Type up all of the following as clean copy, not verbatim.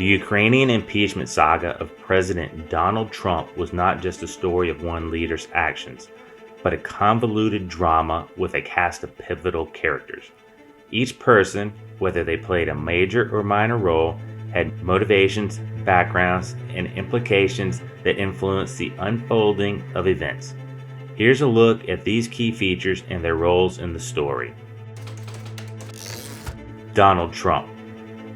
The Ukrainian impeachment saga of President Donald Trump was not just a story of one leader's actions, but a convoluted drama with a cast of pivotal characters. Each person, whether they played a major or minor role, had motivations, backgrounds, and implications that influenced the unfolding of events. Here's a look at these key features and their roles in the story. Donald Trump.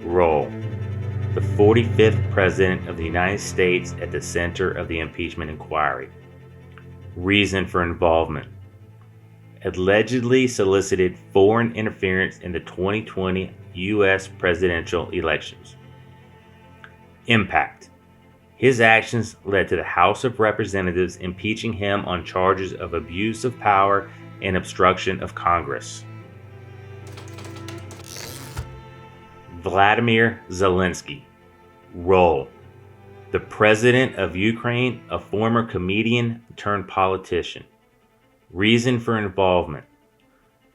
Role: the 45th President of the United States at the center of the impeachment inquiry. Reason for involvement: allegedly solicited foreign interference in the 2020 U.S. presidential elections. Impact: his actions led to the House of Representatives impeaching him on charges of abuse of power and obstruction of Congress. Vladimir Zelensky. Role: the President of Ukraine, a former comedian turned politician. Reason for involvement: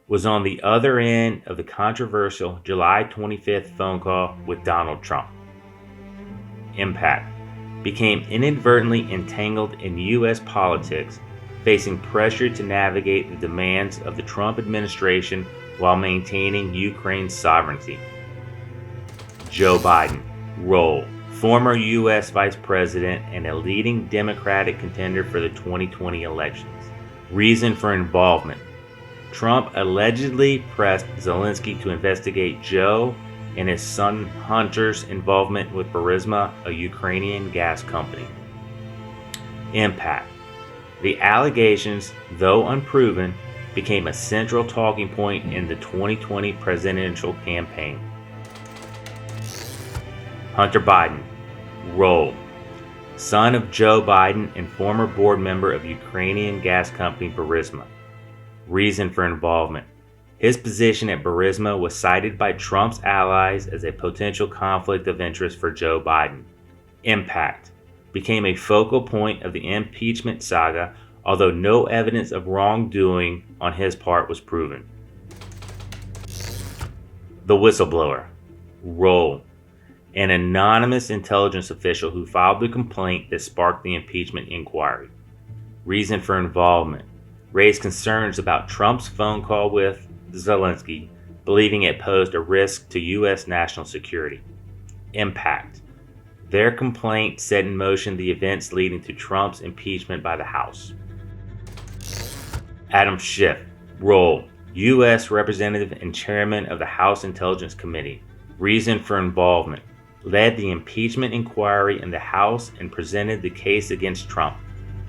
was on the other end of the controversial July 25th phone call with Donald Trump. Impact: became inadvertently entangled in U.S. politics, facing pressure to navigate the demands of the Trump administration while maintaining Ukraine's sovereignty. Joe Biden. Role: former U.S. Vice President and a leading Democratic contender for the 2020 elections. Reason for involvement: Trump allegedly pressed Zelensky to investigate Joe and his son Hunter's involvement with Burisma, a Ukrainian gas company. Impact: the allegations, though unproven, became a central talking point in the 2020 presidential campaign. Hunter Biden. Role: son of Joe Biden and former board member of Ukrainian gas company Burisma. Reason for involvement: his position at Burisma was cited by Trump's allies as a potential conflict of interest for Joe Biden. Impact: became a focal point of the impeachment saga, although no evidence of wrongdoing on his part was proven. The whistleblower. Role: an anonymous intelligence official who filed the complaint that sparked the impeachment inquiry. Reason for involvement: raised concerns about Trump's phone call with Zelensky, believing it posed a risk to U.S. national security. Impact: their complaint set in motion the events leading to Trump's impeachment by the House. Adam Schiff. Role: U.S. Representative and Chairman of the House Intelligence Committee. Reason for involvement: led the impeachment inquiry in the House and presented the case against Trump.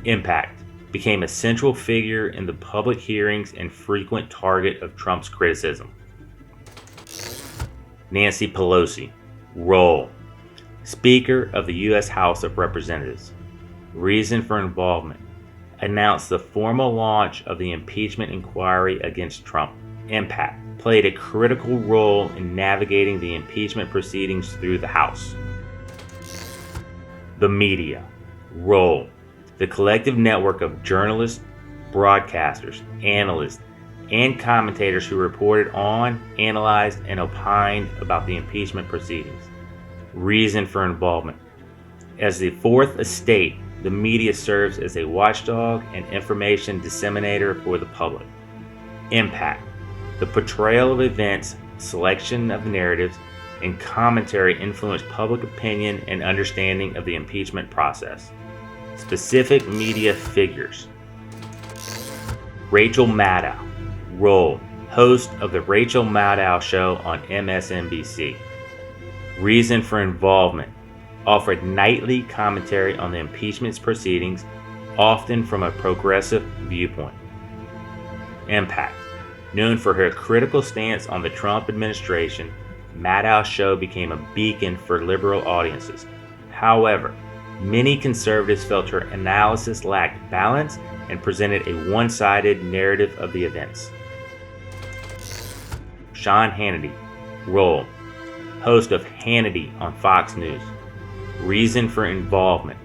Impact: became a central figure in the public hearings and frequent target of Trump's criticism. Nancy Pelosi. Role: Speaker of the U.S. House of Representatives. Reason for involvement: announced the formal launch of the impeachment inquiry against Trump. Impact: played a critical role in navigating the impeachment proceedings through the House. The media. Role: the collective network of journalists, broadcasters, analysts, and commentators who reported on, analyzed, and opined about the impeachment proceedings. Reason for involvement: as the fourth estate, the media serves as a watchdog and information disseminator for the public. Impact: the portrayal of events, selection of narratives, and commentary influenced public opinion and understanding of the impeachment process. Specific media figures. Rachel Maddow. Role: host of The Rachel Maddow Show on MSNBC. Reason for involvement: offered nightly commentary on the impeachment proceedings, often from a progressive viewpoint. Impact: known for her critical stance on the Trump administration, Maddow's show became a beacon for liberal audiences. However, many conservatives felt her analysis lacked balance and presented a one-sided narrative of the events. Sean Hannity. Role: host of Hannity on Fox News. Reason for involvement: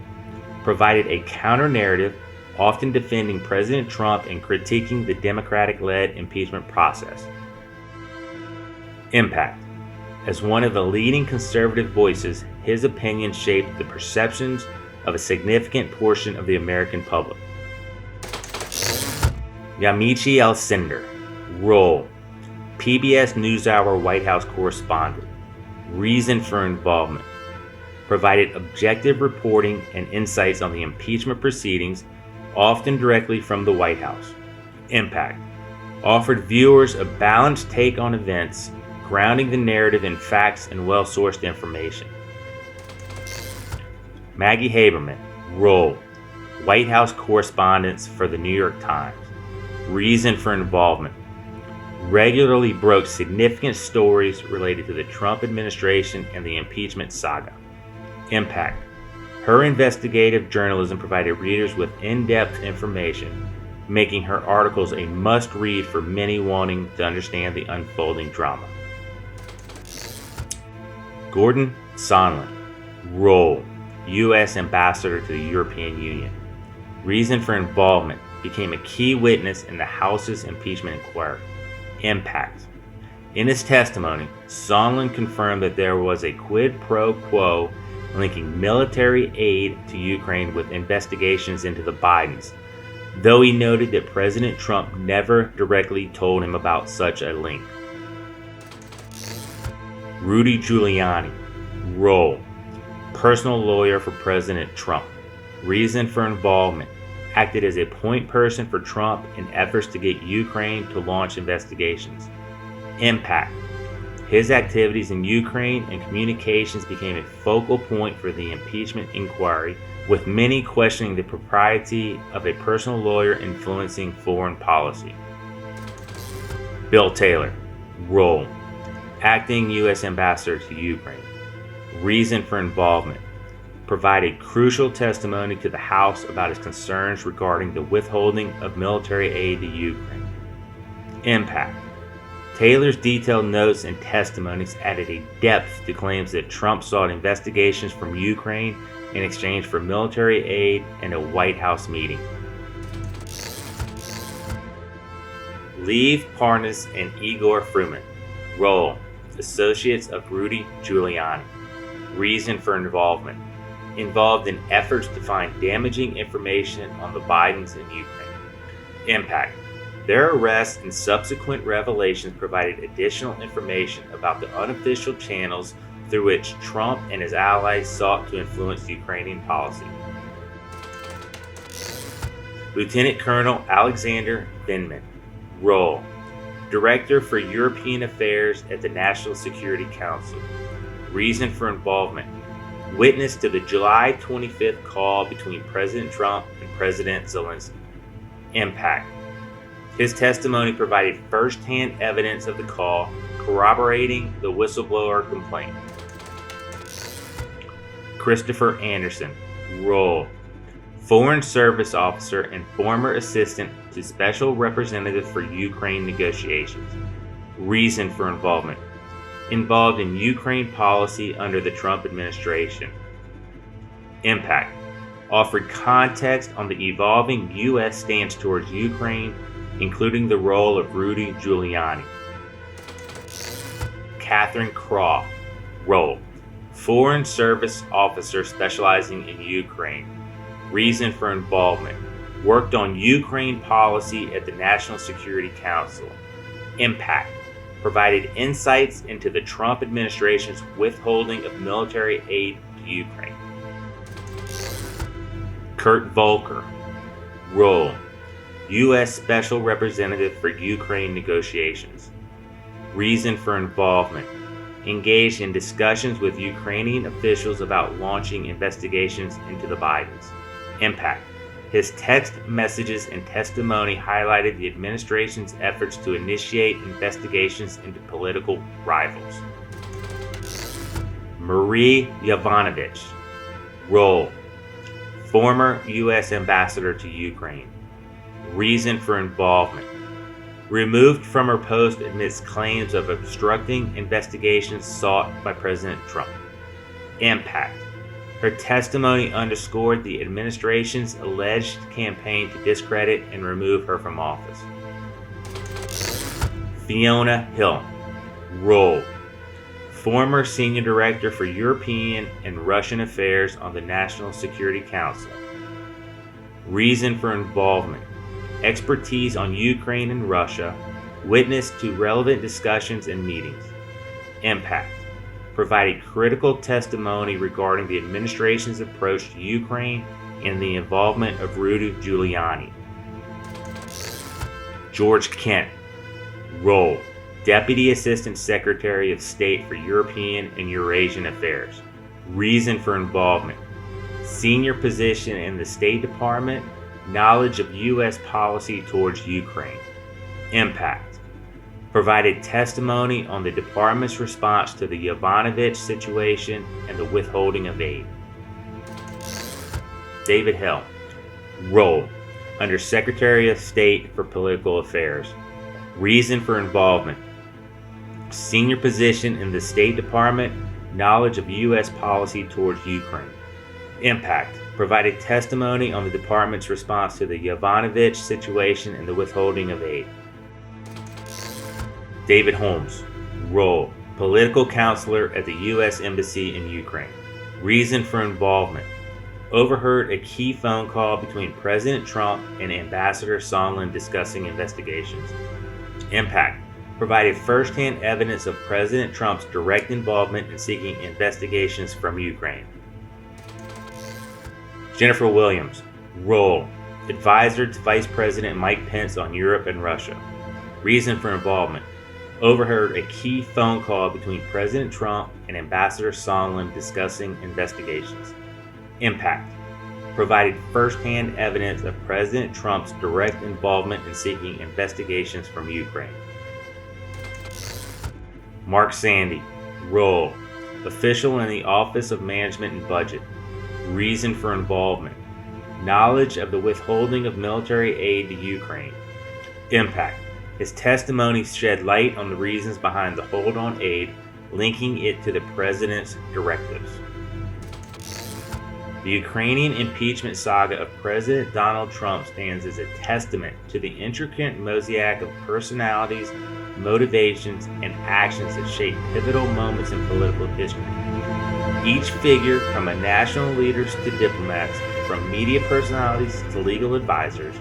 provided a counter-narrative, often defending President Trump and critiquing the Democratic-led impeachment process. Impact: As one of the leading conservative voices, his opinion shaped the perceptions of a significant portion of the American public. Yamiche Alcindor. Role: PBS NewsHour White House correspondent. Reason for involvement: provided objective reporting and insights on the impeachment proceedings, often directly from the White House. Impact: offered viewers a balanced take on events, grounding the narrative in facts and well-sourced information. Maggie Haberman. Role: White House correspondent for the New York Times. Reason for involvement: regularly broke significant stories related to the Trump administration and the impeachment saga. Impact: her investigative journalism provided readers with in-depth information, making her articles a must-read for many wanting to understand the unfolding drama. Gordon Sondland. Role: U.S. Ambassador to the European Union. Reason for involvement: became a key witness in the House's impeachment inquiry. Impact: in his testimony, Sondland confirmed that there was a quid pro quo linking military aid to Ukraine with investigations into the Bidens, though he noted that President Trump never directly told him about such a link. Rudy Giuliani. Role: personal lawyer for President Trump. Reason for involvement: acted as a point person for Trump in efforts to get Ukraine to launch investigations. Impact: his activities in Ukraine and communications became a focal point for the impeachment inquiry, with many questioning the propriety of a personal lawyer influencing foreign policy. Bill Taylor. Role: acting U.S. Ambassador to Ukraine. Reason for involvement: provided crucial testimony to the House about his concerns regarding the withholding of military aid to Ukraine. Impact: Taylor's detailed notes and testimonies added a depth to claims that Trump sought investigations from Ukraine in exchange for military aid and a White House meeting. Lev Parnas and Igor Fruman. Role: associates of Rudy Giuliani. Reason for involvement: involved in efforts to find damaging information on the Bidens in Ukraine. Impact: their arrests and subsequent revelations provided additional information about the unofficial channels through which Trump and his allies sought to influence Ukrainian policy. Lieutenant Colonel Alexander Vindman. Role: Director for European Affairs at the National Security Council. Reason for involvement: witness to the July 25th call between President Trump and President Zelensky. Impact: his testimony provided first-hand evidence of the call, corroborating the whistleblower complaint. Christopher Anderson. Role: Foreign Service Officer and former Assistant to Special Representative for Ukraine negotiations. Reason for involvement: involved in Ukraine policy under the Trump administration. Impact: offered context on the evolving U.S. stance towards Ukraine, including the role of Rudy Giuliani. Catherine Croft. Role: Foreign Service Officer specializing in Ukraine. Reason for involvement: worked on Ukraine policy at the National Security Council. Impact: provided insights into the Trump administration's withholding of military aid to Ukraine. Kurt Volker. Role: U.S. Special Representative for Ukraine negotiations. Reason for involvement: engaged in discussions with Ukrainian officials about launching investigations into the Bidens. Impact: his text messages and testimony highlighted the administration's efforts to initiate investigations into political rivals. Marie Yovanovitch. Role: former U.S. Ambassador to Ukraine. Reason for involvement: removed from her post amidst claims of obstructing investigations sought by President Trump. Impact: her testimony underscored the administration's alleged campaign to discredit and remove her from office. Fiona Hill. Role: former senior director for European and Russian affairs on the National Security Council. Reason for involvement: expertise on Ukraine and Russia, witness to relevant discussions and meetings. Impact: provided critical testimony regarding the administration's approach to Ukraine and the involvement of Rudy Giuliani. George Kent. Role: Deputy Assistant Secretary of State for European and Eurasian Affairs. Reason for involvement: senior position in the State Department, knowledge of U.S. policy towards Ukraine. Impact: provided testimony on the department's response to the Yovanovitch situation and the withholding of aid. David Hill. Role: Under Secretary of State for Political Affairs. Reason for involvement: senior position in the State Department, knowledge of U.S. policy towards Ukraine. Impact: provided testimony on the department's response to the Yovanovitch situation and the withholding of aid. David Holmes. Role: Political counselor at the U.S. Embassy in Ukraine. Reason for involvement: overheard a key phone call between President Trump and Ambassador Sondland discussing investigations. Impact: provided first-hand evidence of President Trump's direct involvement in seeking investigations from Ukraine. Jennifer Williams. Role: advisor to Vice President Mike Pence on Europe and Russia. Reason for involvement: overheard a key phone call between President Trump and Ambassador Sondland discussing investigations. Impact: provided first-hand evidence of President Trump's direct involvement in seeking investigations from Ukraine. Mark Sandy. Role: official in the Office of Management and Budget. Reason for involvement: knowledge of the withholding of military aid to Ukraine. Impact: his testimony shed light on the reasons behind the hold on aid, linking it to the president's directives. The Ukrainian impeachment saga of President Donald Trump stands as a testament to the intricate mosaic of personalities, motivations, and actions that shape pivotal moments in political history. Each figure, from national leaders to diplomats, from media personalities to legal advisors,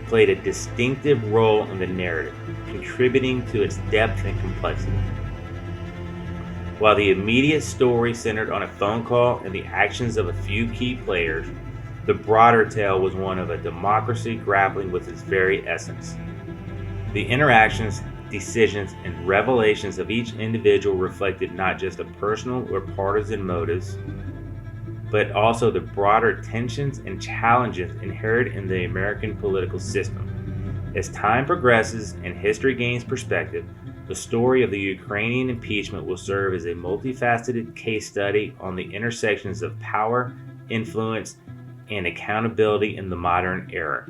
played a distinctive role in the narrative, contributing to its depth and complexity. While the immediate story centered on a phone call and the actions of a few key players, the broader tale was one of a democracy grappling with its very essence. The interactions, decisions, and revelations of each individual reflected not just a personal or partisan motives, but also the broader tensions and challenges inherent in the American political system. As time progresses and history gains perspective, the story of the Ukrainian impeachment will serve as a multifaceted case study on the intersections of power, influence, and accountability in the modern era.